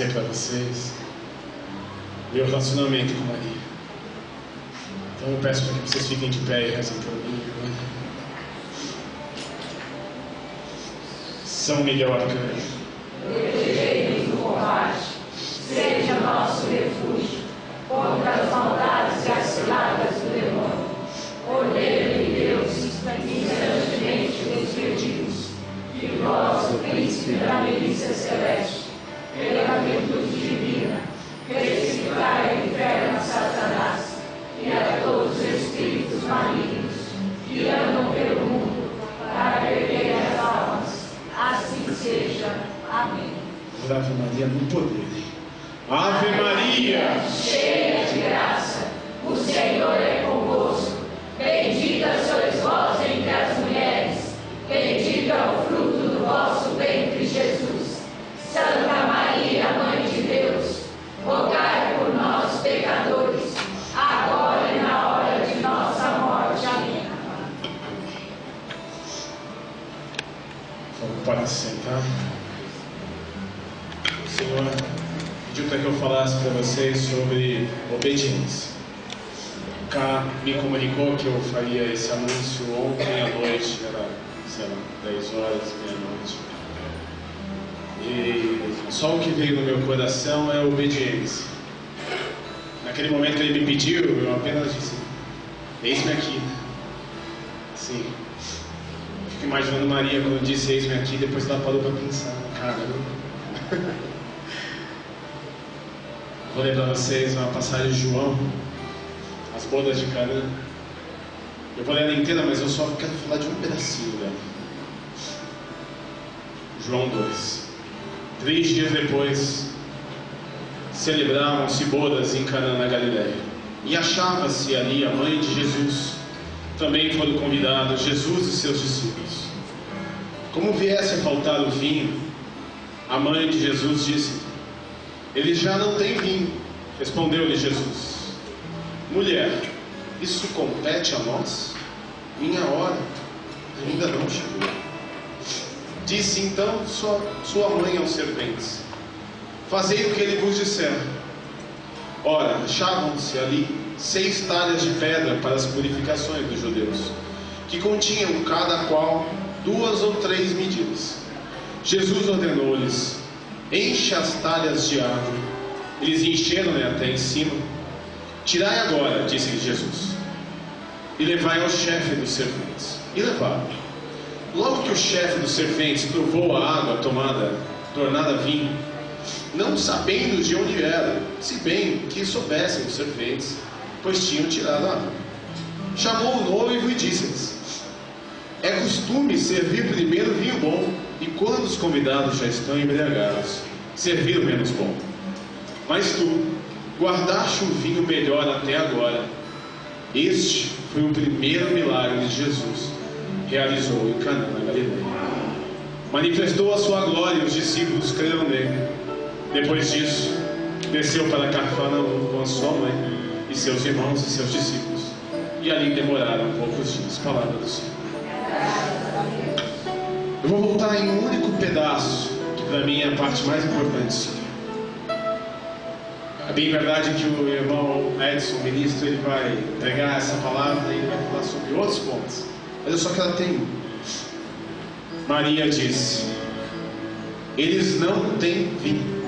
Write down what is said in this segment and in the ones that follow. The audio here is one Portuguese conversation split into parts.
dizer para vocês meu relacionamento com Maria. Então eu peço para que vocês fiquem de pé e rezem por mim. São Miguel Arcanjo, protegei-nos do combate, seja nosso refúgio contra as maldades e as ciladas do demônio. Ordene Deus, instantemente nos pedimos, que vós, o príncipe da milícia celeste, pela virtude divina, crucificai o inferno a Satanás e a todos os espíritos malignos que andam pelo mundo para perder as almas. Assim seja. Amém. Ave Maria no poder. Ave Maria, cheia de graça, o Senhor é convosco. Bendita sois vós entre as mulheres, bendito é o fruto do vosso ventre, Jesus. Santa Maria, Mãe de Deus, rogai por nós, pecadores, agora e na hora de nossa morte. Amém. Pode sentar. O Senhor pediu para que eu falasse para vocês sobre obediência. Cá me comunicou que eu faria esse anúncio ontem à noite, era, sei lá, 10 horas, meia-noite. E só o que veio no meu coração é obediência. Naquele momento que ele me pediu, eu apenas disse: eis-me aqui. Sim. Fico imaginando Maria quando disse eis-me aqui, depois ela parou para pensar: caramba. Vou ler para vocês uma passagem de João, as bodas de Canaã. Eu vou ler ela inteira, mas eu só quero falar de um pedacinho dela. João 2. 3 dias depois, celebravam-se bodas em Canaã na Galileia, e achava-se ali a mãe de Jesus. Também foram convidados Jesus e seus discípulos. Como viesse a faltar o vinho, a mãe de Jesus disse: eles já não têm vinho. Respondeu-lhe Jesus: mulher, isso compete a nós? Minha hora ainda não chegou. Disse então sua mãe aos serventes: fazei o que ele vos disser. Ora, achavam-se ali 6 talhas de pedra para as purificações dos judeus, que continham cada qual 2 ou 3 medidas. Jesus ordenou-lhes: enche as talhas de água. Eles encheram-ne até em cima. Tirai agora, disse-lhe Jesus, e levai ao chefe dos serventes. E levaram. Logo que o chefe dos serventes provou a água tornada vinho, não sabendo de onde era, se bem que soubessem os serventes, pois tinham tirado a água, chamou o noivo e disse-lhes: é costume servir primeiro o vinho bom, e quando os convidados já estão embriagados, servir o menos bom. Mas tu guardaste o vinho melhor até agora. Este foi o primeiro milagre de Jesus realizou em Canaã na Galileia. Manifestou a sua glória e os discípulos creram nele. Depois disso, desceu para Cafarnaum com a sua mãe e seus irmãos e seus discípulos, e ali demoraram poucos dias. Palavra do Senhor. Eu vou voltar em um único pedaço, que para mim é a parte mais importante. É bem verdade que o irmão Edson, o ministro, ele vai pregar essa palavra e ele vai falar sobre outros pontos, mas eu só quero ter um. Maria disse: eles não têm vinho.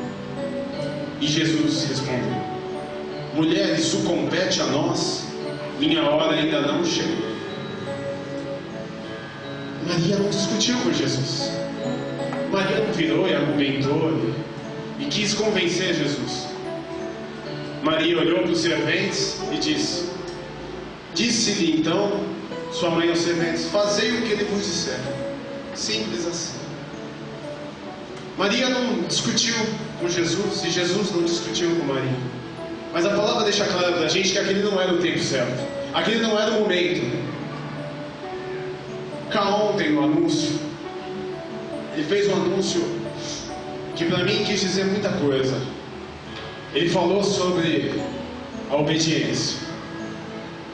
E Jesus respondeu: mulher, isso compete a nós? Minha hora ainda não chegou. Maria não discutiu com Jesus. Maria não virou e argumentou e quis convencer Jesus. Maria olhou para os serventes e disse: disse-lhe então sua mãe aos serventes: fazei o que ele vos disser. Simples assim. Maria não discutiu com Jesus e Jesus não discutiu com Maria. Mas a palavra deixa claro para a gente que aquele não era o tempo certo, aquele não era o momento. Cá ontem no anúncio, ele fez um anúncio que para mim quis dizer muita coisa. Ele falou sobre a obediência,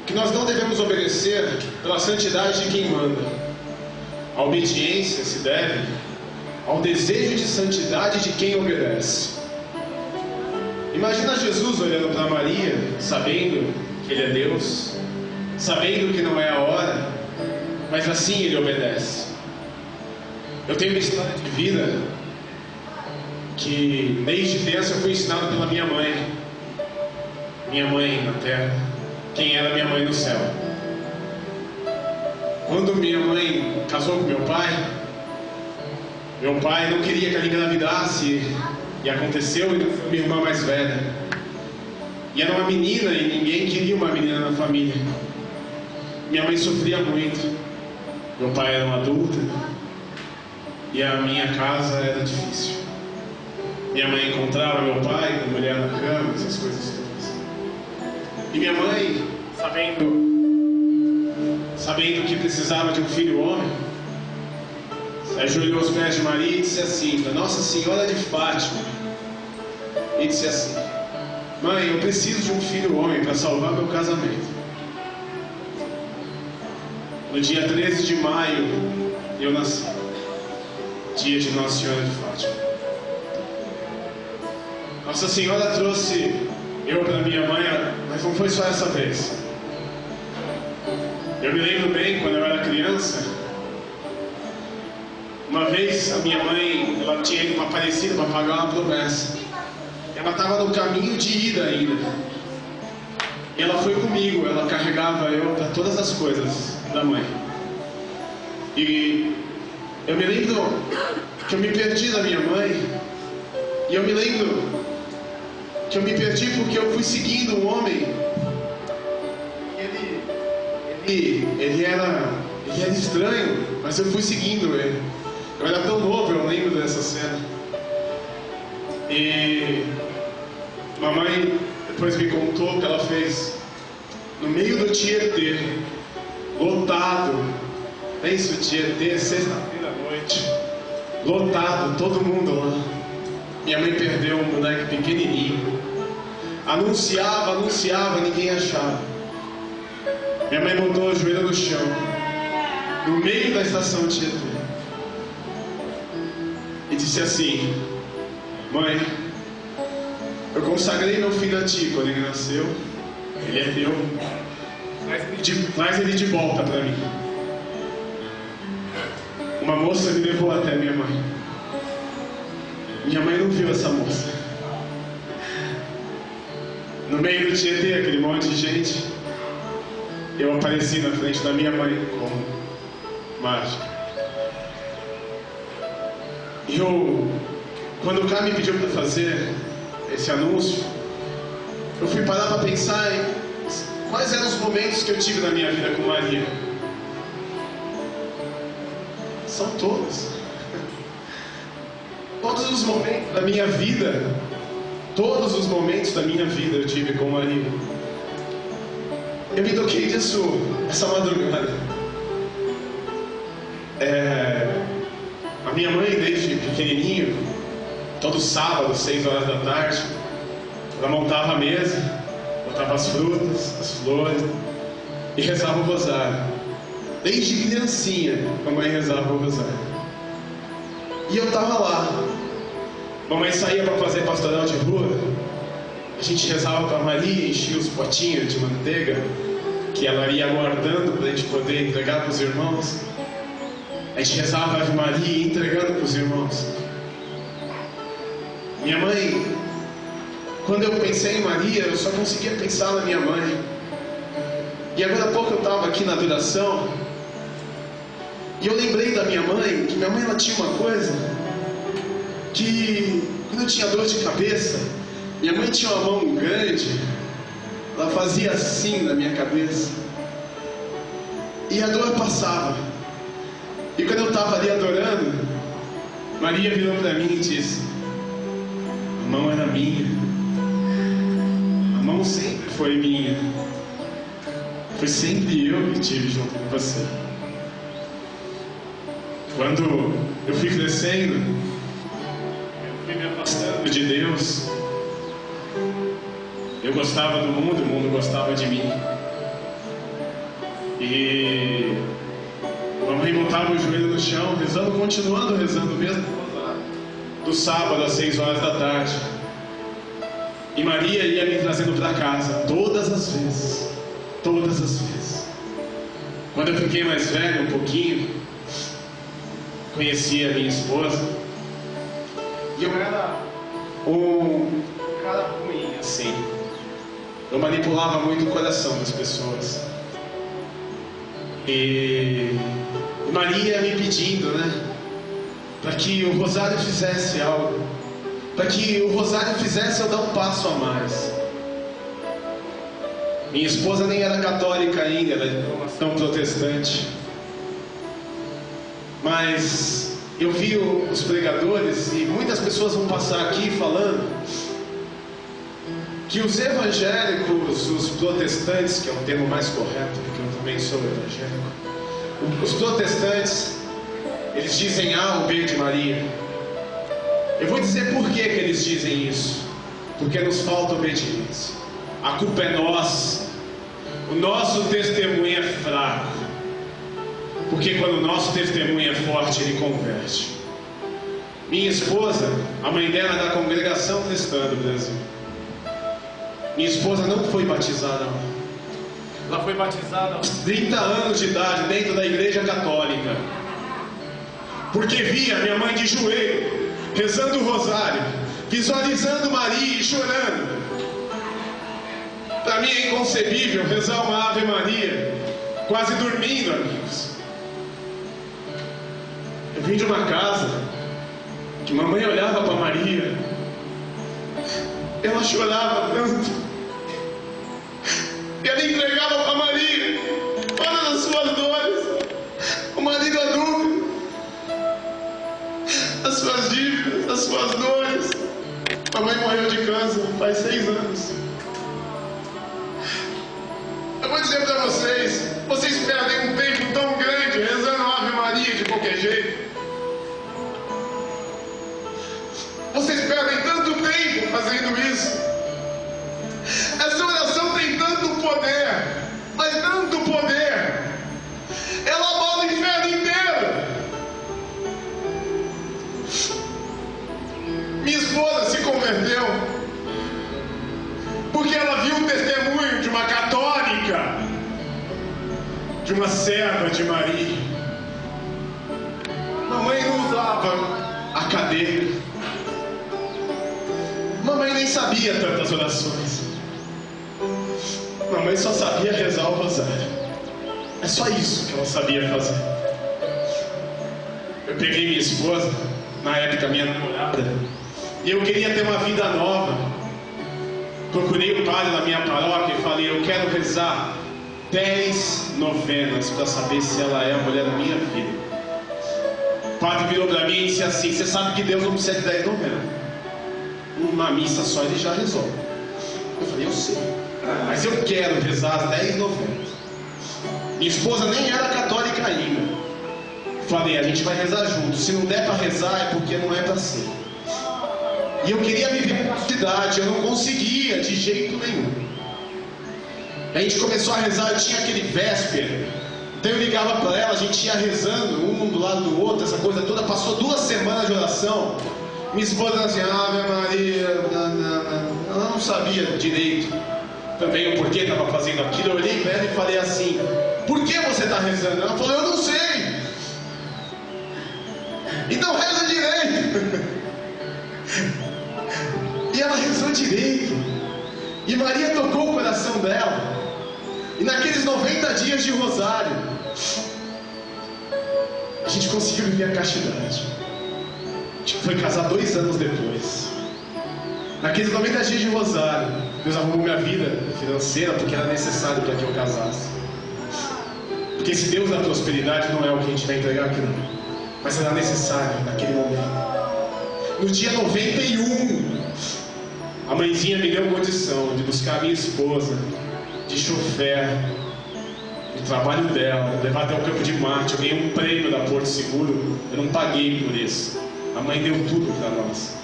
que nós não devemos obedecer pela santidade de quem manda. A obediência se deve ao desejo de santidade de quem obedece. Imagina Jesus olhando para Maria, sabendo que Ele é Deus, sabendo que não é a hora, mas assim Ele obedece. Eu tenho uma história de vida que desde criança eu fui ensinado pela minha mãe na terra, quem era minha mãe no céu. Quando minha mãe casou com meu pai não queria que ela engravidasse, e aconteceu, e foi minha irmã mais velha. E era uma menina, e ninguém queria uma menina na família. Minha mãe sofria muito. Meu pai era um adulto, e a minha casa era difícil. Minha mãe encontrava meu pai com mulher na cama, essas coisas todas. E minha mãe, sabendo que precisava de um filho homem, ajoelhou aos pés de Maria e disse assim, para Nossa Senhora de Fátima, e disse assim: Mãe, eu preciso de um filho homem para salvar meu casamento. No dia 13 de maio eu nasci, dia de Nossa Senhora de Fátima. Nossa Senhora trouxe eu para minha mãe, mas não foi só essa vez. Eu me lembro bem, quando eu era criança, uma vez a minha mãe, ela tinha ido para Aparecida para pagar uma promessa. Ela estava no caminho de ida ainda. E ela foi comigo, ela carregava eu para todas as coisas da mãe. E eu me lembro que eu me perdi da minha mãe. E eu me lembro que eu me perdi porque eu fui seguindo um homem. Ele era estranho, mas eu fui seguindo ele. Eu era tão novo, eu lembro dessa cena. E mamãe depois me contou que ela fez no meio do Tietê, lotado. Pensa o Tietê, sexta-feira à noite, lotado, todo mundo lá. Minha mãe perdeu um moleque pequenininho. Anunciava, ninguém achava. Minha mãe botou o joelho no chão, no meio da estação Tietê, e disse assim: Mãe, eu consagrei meu filho a ti quando ele nasceu. Ele é teu. Traz ele de volta para mim. Uma moça me levou até minha mãe. Minha mãe não viu essa moça. No meio do Tietê, aquele monte de gente, eu apareci na frente da minha mãe como mágica. Quando o cara me pediu para fazer esse anúncio, eu fui parar para pensar em quais eram os momentos que eu tive na minha vida com Maria. São todos. Todos os momentos da minha vida, todos os momentos da minha vida eu tive com Maria. Eu me toquei disso essa madrugada. A minha mãe, desde pequenininho, todo sábado, 6 horas da tarde, ela montava a mesa, botava as frutas, as flores e rezava o rosário. Desde criancinha, a mãe rezava o rosário. E eu estava lá. Mamãe saía para fazer pastoral de rua. A gente rezava para Maria, enchia os potinhos de manteiga que ela ia guardando para a gente poder entregar para os irmãos. A gente rezava a Ave Maria entregando para os irmãos. Minha mãe, quando eu pensei em Maria, eu só conseguia pensar na minha mãe. E agora há pouco eu estava aqui na adoração e eu lembrei da minha mãe, que minha mãe ela tinha uma coisa, que quando eu tinha dor de cabeça, minha mãe tinha uma mão grande, ela fazia assim na minha cabeça e a dor passava. E quando eu estava ali adorando, Maria virou para mim e disse: a mão era minha, a mão sempre foi minha, foi sempre eu que tive junto com você. Quando eu fui crescendo, eu fui me afastando de Deus. Eu gostava do mundo, o mundo gostava de mim. E a mamãe botava o joelho no chão, rezando, continuando rezando mesmo do sábado às 6 horas da tarde. E Maria ia me trazendo para casa todas as vezes. Todas as vezes. Quando eu fiquei mais velho, um pouquinho, conheci a minha esposa. E eu era um cara ruim, assim. Eu manipulava muito o coração das pessoas. E Maria me pedindo, né, para que o Rosário fizesse algo, para que o Rosário fizesse eu dar um passo a mais. Minha esposa nem era católica ainda, era de formação protestante. Mas eu vi os pregadores, e muitas pessoas vão passar aqui falando que os evangélicos, os protestantes, que é o termo mais correto, porque eu também sou evangélico, os protestantes, eles dizem A ou B de Maria. Eu vou dizer por que eles dizem isso. Porque nos falta obediência. A culpa é nossa. O nosso testemunho é fraco. Porque quando o nosso testemunho é forte, ele converte. Minha esposa, a mãe dela é da congregação cristã do Brasil. Minha esposa não foi batizada. Ela foi batizada aos 30 anos de idade dentro da igreja católica. Porque via minha mãe de joelho, rezando o rosário, visualizando Maria e chorando. Para mim é inconcebível rezar uma Ave Maria, quase dormindo, amigos. Eu vim de uma casa que mamãe olhava para Maria, ela chorava tanto, e ela entregava para Maria todas as suas dores, o marido adulto, as suas dívidas, as suas dores. Mamãe morreu de câncer faz 6 anos. Eu vou dizer para vocês, vocês perdem um tempo tão grande rezando a Ave Maria de qualquer jeito. Vocês perdem tanto tempo fazendo isso. Essa oração tem tanto poder, mas tanto poder, ela abala o inferno inteiro. Minha esposa se converteu porque ela viu o testemunho de uma católica, de uma serva de Maria. Mamãe não usava a cadeira. Mamãe nem sabia tantas orações. Mamãe só sabia rezar o rosário. É só isso que ela sabia fazer. Eu peguei minha esposa, na época minha namorada, e eu queria ter uma vida nova. Procurei o padre da minha paróquia e falei: eu quero rezar 10 novenas para saber se ela é a mulher da minha vida. O padre virou para mim e disse assim: você sabe que Deus não precisa de 10 novenas. Uma missa só ele já resolve. Eu falei: eu sei, mas eu quero rezar as 10 novenas. Minha esposa nem era católica ainda. Falei: a gente vai rezar junto. Se não der para rezar é porque não é para ser. E eu queria viver na cidade, eu não conseguia de jeito nenhum. A gente começou a rezar, eu tinha aquele véspera. Então eu ligava para ela, a gente ia rezando, um do lado do outro, essa coisa toda. Passou 2 semanas de oração. Minha esposa assim: Ave Maria, ela não sabia direito também o porquê estava fazendo aquilo. Eu olhei para ela e falei assim: por que você está rezando? Ela falou: eu não sei. Então reza direito. E ela rezou direito. E Maria tocou o coração dela. E naqueles 90 dias de rosário, a gente conseguiu viver a castidade. A gente foi casar 2 anos depois. Naqueles 90 dias de rosário, Deus arrumou minha vida financeira, porque era necessário para que eu casasse. Porque esse Deus da prosperidade não é o que a gente vai entregar aqui, não. Mas era necessário naquele momento. No dia 91, a mãezinha me deu condição de buscar a minha esposa de chofer, no trabalho dela, levar até o Campo de Marte. Eu ganhei um prêmio da Porto Seguro, eu não paguei por isso. A mãe deu tudo para nós.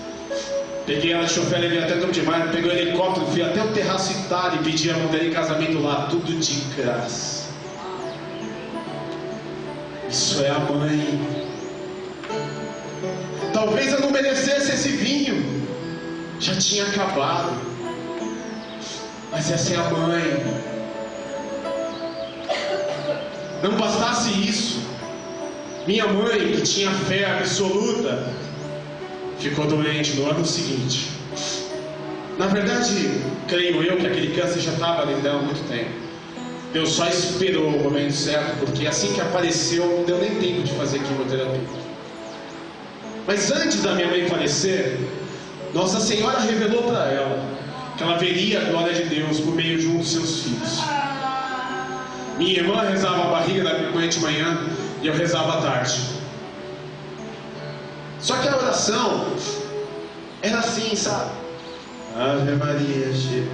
Peguei ela de chofer, levei até o Campo de Marte, peguei o helicóptero, fui até o Terraço Itália e pedi a mão dela em casamento lá, tudo de graça. Isso é a mãe. Talvez eu não merecesse esse vinho, já tinha acabado. Mas essa é a mãe. Não bastasse isso, minha mãe, que tinha fé absoluta, ficou doente no ano seguinte. Na verdade, creio eu que aquele câncer já estava dentro dela há muito tempo. Deus só esperou o momento certo, porque assim que apareceu, não deu nem tempo de fazer quimioterapia. Mas antes da minha mãe falecer, Nossa Senhora revelou para ela que ela veria a glória de Deus por meio de um dos seus filhos. Minha irmã rezava a barriga da minha mãe de manhã e eu rezava à tarde. Só que a oração era assim, sabe? Ave Maria, cheia.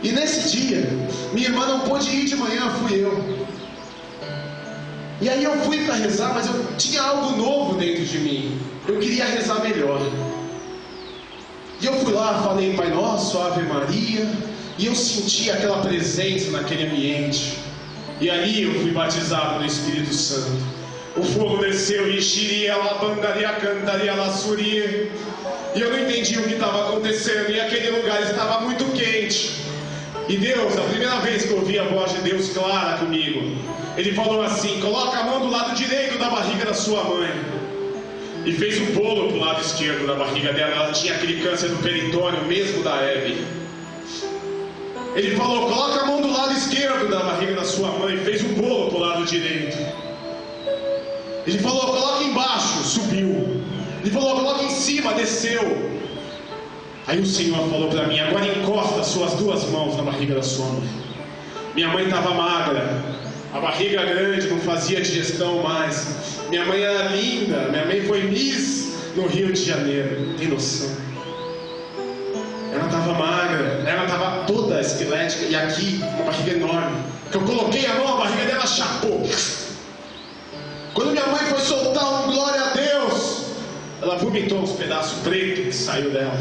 E nesse dia, minha irmã não pôde ir de manhã, fui eu. E aí eu fui para rezar, mas eu tinha algo novo dentro de mim. Eu queria rezar melhor. E eu fui lá, falei Pai Nosso, Ave Maria, e eu senti aquela presença naquele ambiente. E ali eu fui batizado no Espírito Santo. O fogo desceu e xiria, labandaria, cantaria, laçuria. E eu não entendi o que estava acontecendo. E aquele lugar estava muito quente. E Deus, a primeira vez que eu ouvi a voz de Deus clara comigo, Ele falou assim: coloca a mão do lado direito da barriga da sua mãe. E fez um bolo pro lado esquerdo da barriga dela. Ela tinha aquele câncer no peritônio, mesmo da Hebe. Ele falou: coloca a mão do lado esquerdo da barriga da sua mãe. Fez um bolo pro lado direito. Ele falou: coloca embaixo, subiu. Ele falou: coloca em cima, desceu. Aí o Senhor falou para mim: agora encosta suas duas mãos na barriga da sua mãe. Minha mãe estava magra, a barriga grande, não fazia digestão mais. Minha mãe era linda, minha mãe foi Miss no Rio de Janeiro, tem noção? Ela estava magra, ela estava toda esquelética, e aqui uma barriga enorme. Que eu coloquei a mão, a barriga dela chapou. Quando minha mãe foi soltar um glória a Deus, ela vomitou uns pedaços pretos que saiu dela.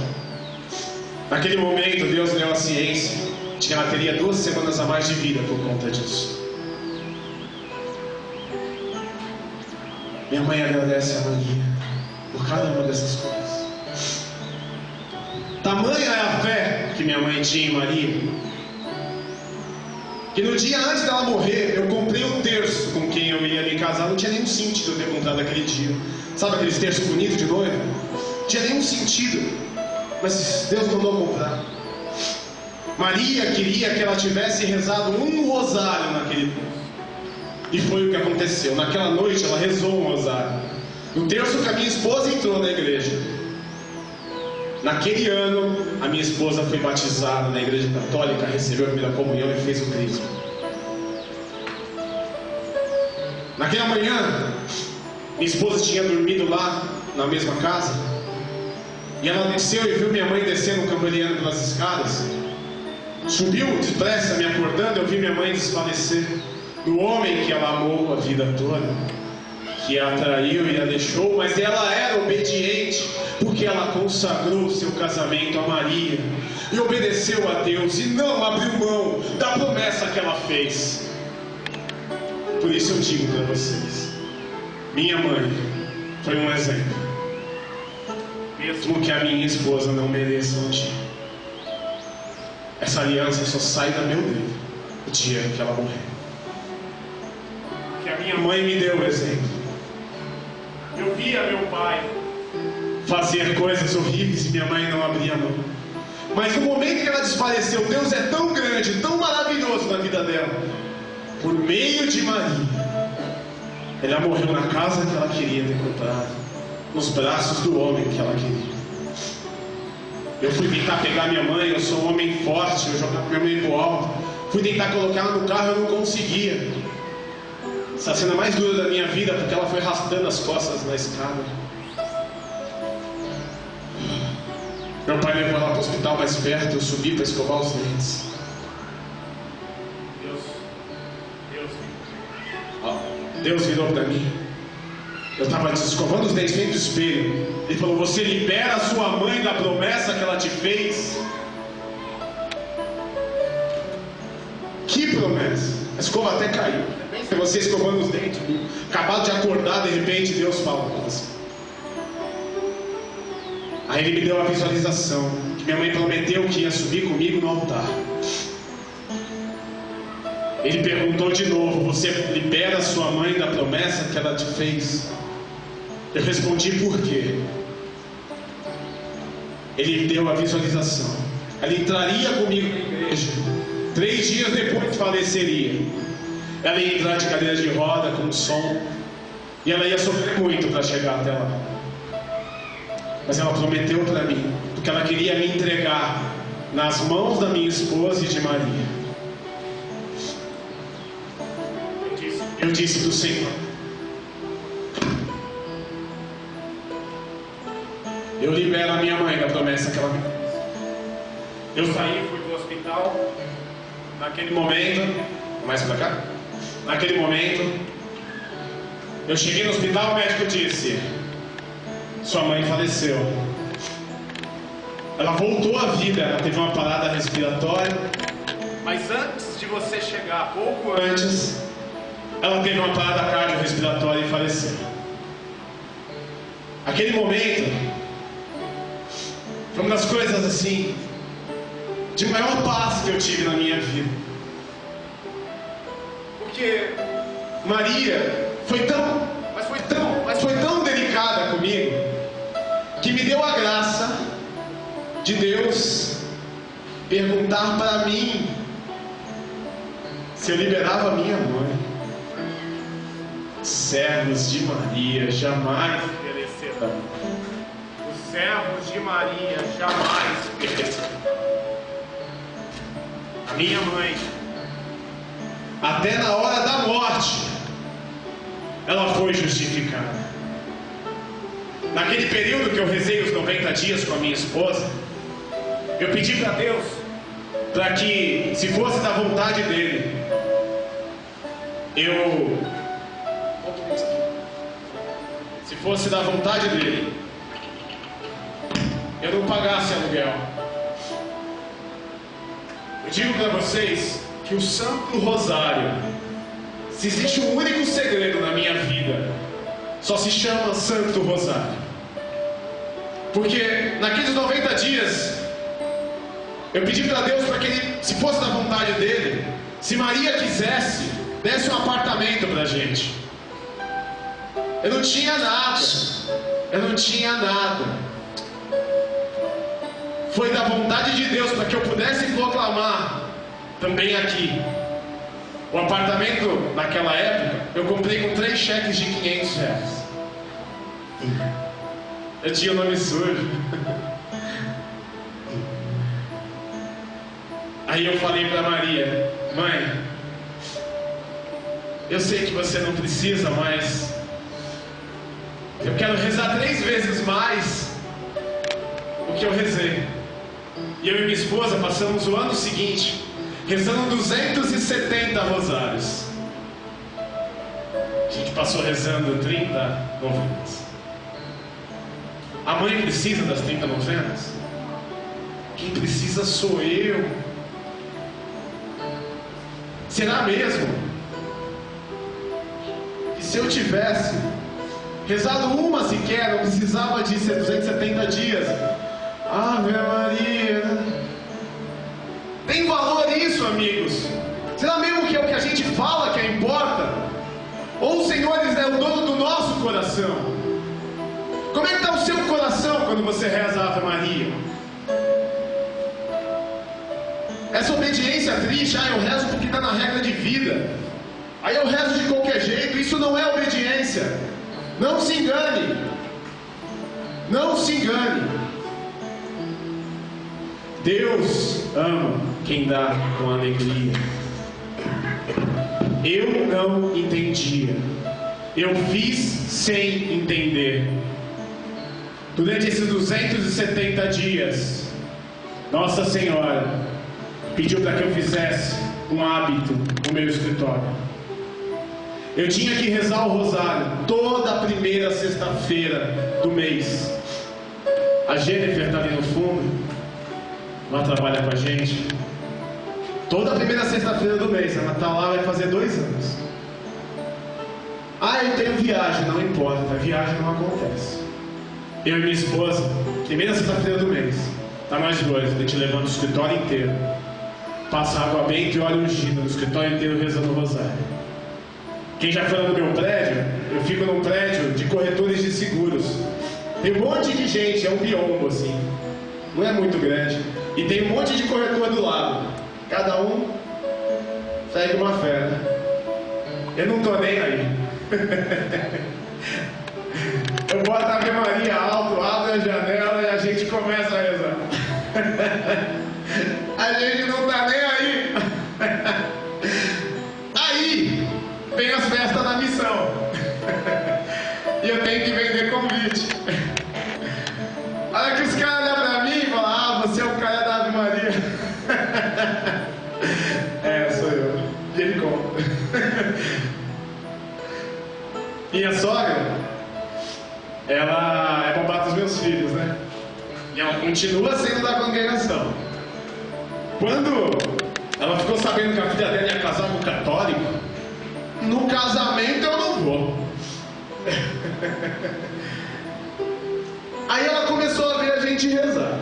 Naquele momento, Deus deu a ciência de que ela teria 2 semanas a mais de vida por conta disso. Minha mãe agradece a Maria por cada uma dessas coisas. Tamanha é a fé que minha mãe tinha em Maria, que no dia antes dela morrer, eu comprei um terço com quem eu ia me casar. Não tinha nenhum sentido eu ter comprado aquele dia. Sabe aqueles terços bonitos de noiva? Não tinha nenhum sentido. Mas Deus mandou comprar. Maria queria que ela tivesse rezado um rosário naquele terço. E foi o que aconteceu. Naquela noite ela rezou um rosário. No terço que a minha esposa entrou na igreja. Naquele ano, a minha esposa foi batizada na igreja católica, recebeu a primeira comunhão e fez o crisma. Naquela manhã, minha esposa tinha dormido lá na mesma casa. E ela desceu e viu minha mãe descendo cambaleando pelas escadas. Subiu depressa, me acordando. Eu vi minha mãe desfalecer. Do homem que ela amou a vida toda, que a traiu e a deixou, mas ela era obediente, porque ela consagrou o seu casamento a Maria e obedeceu a Deus e não abriu mão da promessa que ela fez. Por isso eu digo para vocês: minha mãe foi um exemplo, mesmo que a minha esposa não mereça um dia. Essa aliança só sai da meu dedo o dia que ela morrer. Que a minha mãe me deu o exemplo. Eu via meu pai fazer coisas horríveis e minha mãe não abria a mão. Mas no momento que ela desfaleceu, Deus é tão grande, tão maravilhoso na vida dela. Por meio de Maria, ela morreu na casa que ela queria ter comprado, nos braços do homem que ela queria. Eu fui tentar pegar minha mãe, eu sou um homem forte, eu jogava minha mãe pro alto. Fui tentar colocar ela no carro, eu não conseguia. Essa cena mais dura da minha vida, porque ela foi arrastando as costas na escada. Meu pai levou ela para o hospital mais perto, eu subi para escovar os dentes. Deus virou para mim. Eu estava escovando os dentes dentro do espelho. Ele falou: você libera a sua mãe da promessa que ela te fez? Que promessa? A escova até caiu. Você escovando os dentes, acabado de acordar, de repente Deus fala com você. Aí ele me deu uma visualização que minha mãe prometeu que ia subir comigo no altar. Ele perguntou de novo: você libera sua mãe da promessa que ela te fez? Eu respondi: por quê? Ele deu a visualização. Ela entraria comigo na igreja. 3 dias depois faleceria. Ela ia entrar de cadeira de roda com som. E ela ia sofrer muito para chegar até lá. Mas ela prometeu para mim, porque ela queria me entregar nas mãos da minha esposa e de Maria. Eu disse do Senhor: eu libero a minha mãe da promessa que ela me fez. Eu saí, fui pro hospital. Naquele momento, mais pra cá. Naquele momento, eu cheguei no hospital, o médico disse: sua mãe faleceu. Ela voltou à vida, ela teve uma parada respiratória. Mas antes de você chegar, pouco antes, ela teve uma parada cardiorrespiratória e faleceu. Aquele momento foi uma das coisas assim de maior paz que eu tive na minha vida. Porque Maria foi tão delicada comigo, que me deu a graça de Deus perguntar para mim se eu liberava a minha mãe. Servos de Maria jamais perecerão. Os servos de Maria jamais perecerão. A minha mãe, até na hora da morte, ela foi justificada. Naquele período que eu rezei os 90 dias com a minha esposa, eu pedi para Deus para que, se fosse da vontade dele, se fosse da vontade dele, eu não pagasse aluguel. Eu digo para vocês que o Santo Rosário, se existe um único segredo na minha vida, só se chama Santo Rosário. Porque naqueles 90 dias, eu pedi para Deus para que ele, se fosse da vontade dele, se Maria quisesse, desse um apartamento para a gente. Eu não tinha nada. Foi da vontade de Deus para que eu pudesse proclamar também aqui. O apartamento, naquela época, eu comprei com 3 cheques de R$500. Eu tinha o nome sujo. Aí eu falei para Maria: mãe, eu sei que você não precisa, mas eu quero rezar 3 vezes mais o que eu rezei. E eu e minha esposa passamos o ano seguinte rezando 270 rosários. A gente passou rezando 30 novenas. A mãe precisa das 30 novenas? Quem precisa sou eu. Será mesmo que se eu tivesse rezado uma sequer, não precisava de 270 dias? Ave Maria. Tem valor isso, amigos? Será mesmo que é o que a gente fala que importa? Ou o Senhor é o dono do nosso coração? Como é que está o seu coração quando você reza Ave Maria? Essa obediência triste: eu rezo porque está na regra de vida, aí eu rezo de qualquer jeito. Isso não é obediência. Não se engane. Não se engane. Deus ama quem dá com alegria. Eu não entendia. Eu fiz sem entender. Durante esses 270 dias, Nossa Senhora pediu para que eu fizesse um hábito no meu escritório. Eu tinha que rezar o rosário toda a primeira sexta-feira do mês. A Jennifer está ali no fundo, ela trabalha com a gente. Toda a primeira sexta-feira do mês, ela está lá, vai fazer 2 anos. Eu tenho viagem, não importa, a viagem não acontece. Eu e minha esposa, primeira sexta-feira do mês, Tá nós dois, a gente levanta o escritório inteiro. Passa água benta e óleo ungido no escritório inteiro rezando o rosário. Quem já foi lá no meu prédio, eu fico num prédio de corretores de seguros. Tem um monte de gente, é um biombo assim. Não é muito grande. E tem um monte de corretor do lado. Cada um segue uma fé, né? Eu não tô nem aí. Eu boto a Ave Maria alto, abro a janela e a gente começa a rezar. A gente não tá nem aí. Aí vem as festas da missão. E eu tenho que vender convite. Olha que os caras olham pra mim e falam: ah, você é o cara da Ave Maria. É, sou eu. E ele conta. Minha sogra, ela é babá dos meus filhos, né? E ela continua sendo da congregação. Quando ela ficou sabendo que a filha dela ia casar com um católico, no casamento eu não vou. Aí ela começou a ver a gente rezar.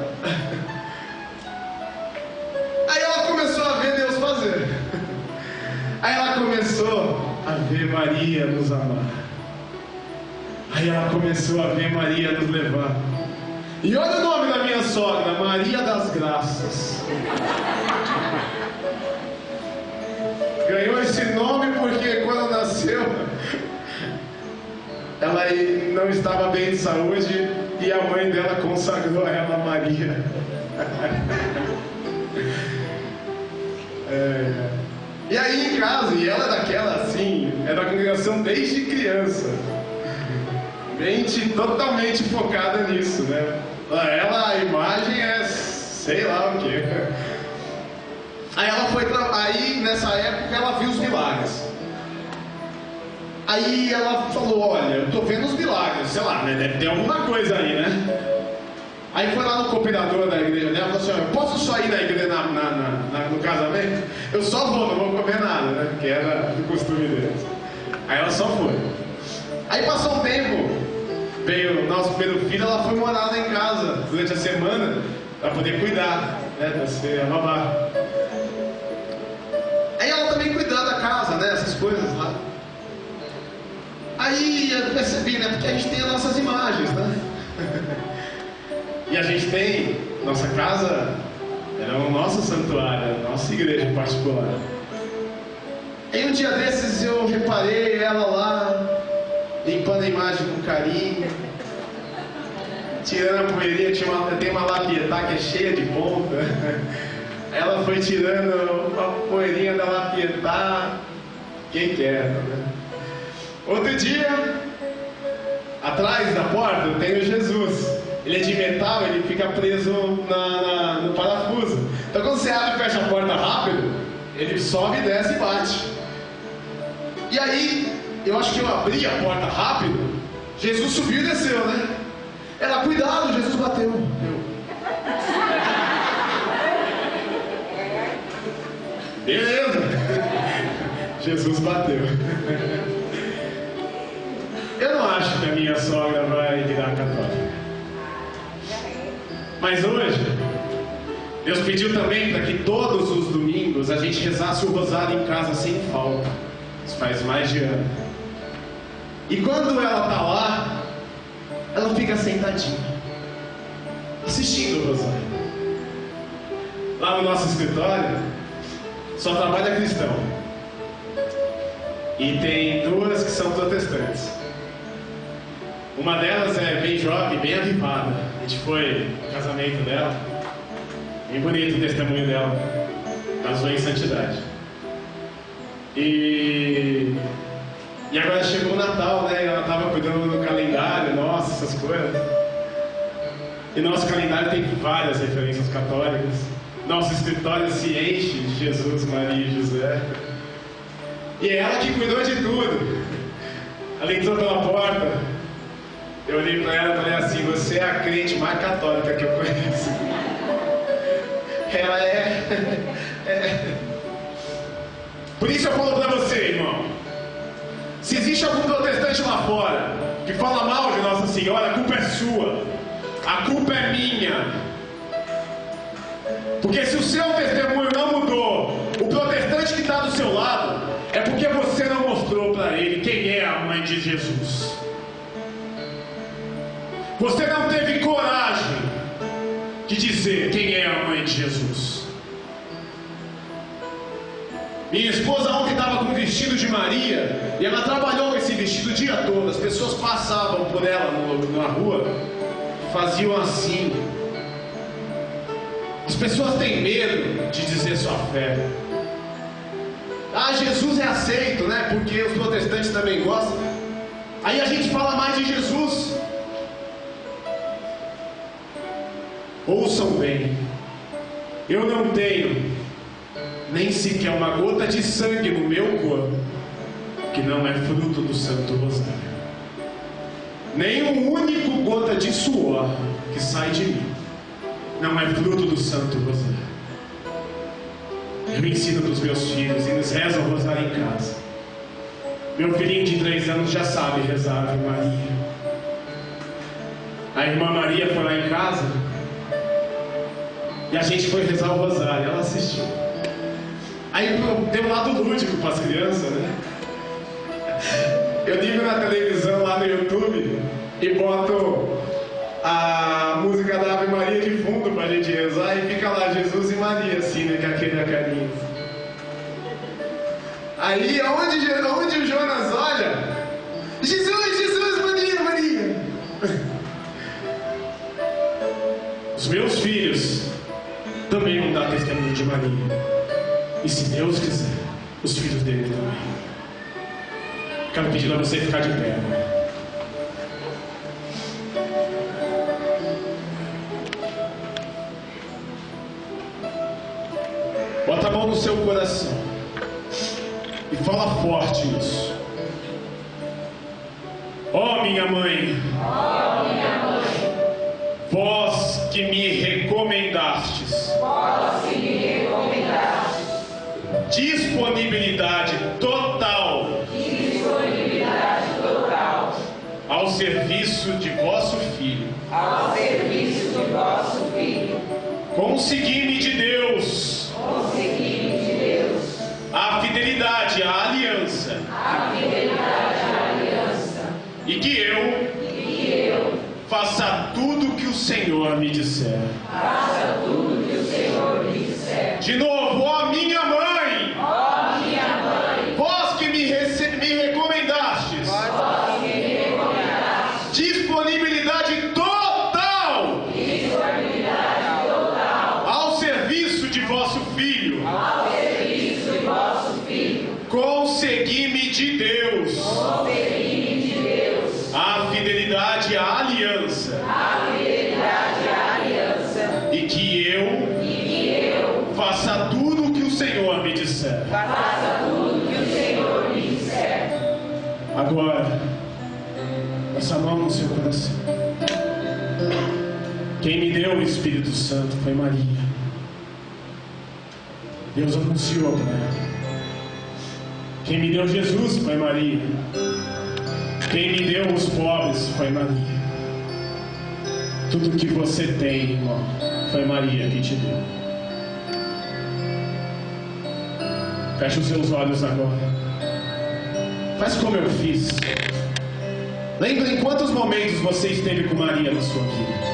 Aí ela começou a ver Deus fazer. Aí ela começou a ver Maria nos amar. Aí ela começou a ver Maria nos levar. E olha o nome da minha sogra, Maria das Graças. Ganhou esse nome porque quando nasceu, ela não estava bem de saúde e a mãe dela consagrou a ela a Maria. E aí em casa, e ela é daquela assim, é da congregação desde criança. Mente totalmente focada nisso, né? Ela, a imagem é sei lá o que. Aí ela foi, aí nessa época ela viu os milagres. Aí ela falou: olha, eu tô vendo os milagres, sei lá, né? Deve ter alguma coisa aí, né? Aí foi lá no cooperador da igreja dela e falou assim: eu posso só ir na igreja no casamento? Eu só vou, não vou comer nada, né? Porque era do costume deles. Aí ela só foi. Aí passou um tempo, veio o nosso primeiro filho, ela foi morar lá em casa durante a semana para poder cuidar, né? Para ser a babá. Aí ela também cuidando da casa, né? Essas coisas lá. Aí eu percebi, né? Porque a gente tem as nossas imagens, né? E a gente tem, nossa casa era o nosso santuário, a nossa igreja particular. Aí um dia desses eu reparei ela lá, limpando a imagem com carinho, tirando a poeirinha, tem uma lapietá que é cheia de ponta. Ela foi tirando a poeirinha da lapietá, quem quer, né? Outro dia, atrás da porta tem o Jesus. Ele é de metal, ele fica preso no parafuso. Então quando você abre e fecha a porta rápido, ele sobe, desce e bate. E aí, eu acho que eu abri a porta rápido, Jesus subiu e desceu, né? Ela, cuidado, Jesus bateu. Beleza. Jesus bateu. Eu não acho que a minha sogra vai virar católica. Mas hoje, Deus pediu também para que todos os domingos a gente rezasse o rosário em casa sem falta. Isso faz mais de ano. E quando ela está lá, ela fica sentadinha, assistindo o rosário. Lá no nosso escritório, só trabalha cristão. E tem duas que são protestantes. Uma delas é bem jovem, bem avivada. A gente foi no casamento dela. Bem bonito o testemunho dela. Casou em santidade. E agora chegou o Natal, né? Ela estava cuidando do calendário, nossa, essas coisas. E nosso calendário tem várias referências católicas. Nosso escritório se enche de Jesus, Maria e José. E é ela que cuidou de tudo. Ela entrou pela porta. Eu olhei para ela e falei assim: você é a crente mais católica que eu conheço. Ela é. Por isso eu falo para você, irmão. Se existe algum protestante lá fora que fala mal de Nossa Senhora, a culpa é sua. A culpa é minha. Porque se o seu testemunho não mudou, o protestante que está do seu lado, é porque você não mostrou para ele quem é a mãe de Jesus. Você não teve coragem de dizer quem é a mãe de Jesus. Minha esposa ontem estava com um vestido de Maria, e ela trabalhou com esse vestido o dia todo. As pessoas passavam por ela na rua, faziam assim. As pessoas têm medo de dizer sua fé. Ah, Jesus é aceito, né? Porque os protestantes também gostam. Aí a gente fala mais de Jesus. Ouçam bem, eu não tenho nem sequer uma gota de sangue no meu corpo que não é fruto do Santo Rosário. Nem um único gota de suor que sai de mim não é fruto do Santo Rosário. Eu ensino para os meus filhos, eles rezam o rosário em casa. Meu filhinho de 3 anos já sabe rezar a Ave Maria. A irmã Maria foi lá em casa e a gente foi rezar o rosário, ela assistiu. Aí tem um lado lúdico para as crianças, né? Eu ligo na televisão lá no YouTube e boto a música da Ave Maria de fundo para a gente rezar, e fica lá Jesus e Maria assim, né, com aquele carinho. Aí onde o Jonas olha, Jesus, Maria, Maria. Os meus filhos também vão dar testemunho de Maria. E se Deus quiser, os filhos dele também. Quero pedir a você ficar de pé agora. Bota a mão no seu coração e fala forte isso. Ó minha mãe, vós que me recomendastes, disponibilidade total ao serviço de vosso Filho. Consegui-me de Deus a fidelidade à aliança, e que eu faça tudo que o Senhor me disser. De novo, ó minha mãe, vós que me recomendastes, disponibilidade total ao serviço de vosso Filho. Consegui-me de Deus a fidelidade à aliança, e que eu faça tudo o que o Senhor me disser. Agora, essa mão no seu coração. Quem me deu o Espírito Santo foi Maria. Deus anunciou para ela. Quem me deu Jesus foi Maria. Quem me deu os pobres foi Maria. Tudo que você tem, irmão, foi Maria que te deu. Feche os seus olhos agora. Faz como eu fiz. Lembra em quantos momentos você esteve com Maria na sua vida.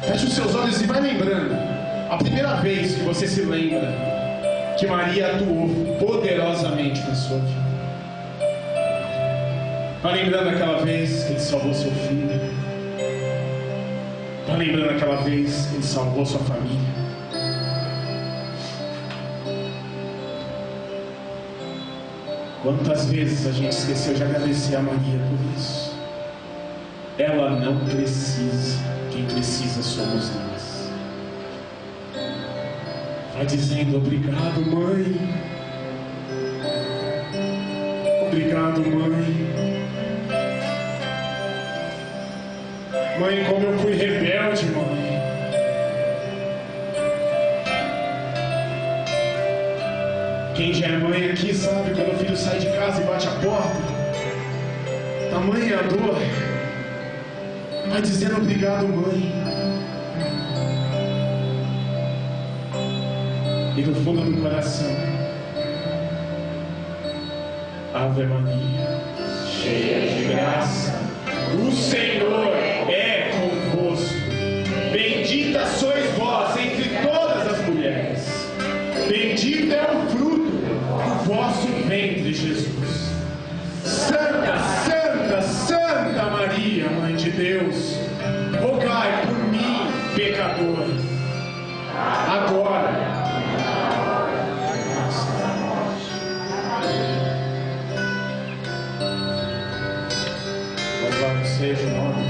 Feche os seus olhos e vai lembrando. A primeira vez que você se lembra que Maria atuou poderosamente na sua vida. Vai lembrando aquela vez que Ele salvou seu filho. Vai lembrando aquela vez que Ele salvou sua família. Quantas vezes a gente esqueceu de agradecer a Maria por isso? Ela não precisa. Quem precisa somos nós. Vai dizendo obrigado, mãe. Obrigado, mãe. Mãe, como eu fui rebelde, mãe. Quem já é mãe aqui sabe quando o filho sai de casa e bate a porta. Tamanha a dor. Vai dizendo obrigado, mãe. e do fundo do coração: Ave Maria, cheia de graça, o Senhor é convosco. Bendita sois vós entre todas as mulheres. Bendito é o fruto do vosso ventre, Jesus. Santa, Santa, Santa Maria, Mãe de Deus, rogai por mim, pecador, agora e na hora de nossa morte. Louvado seja o nome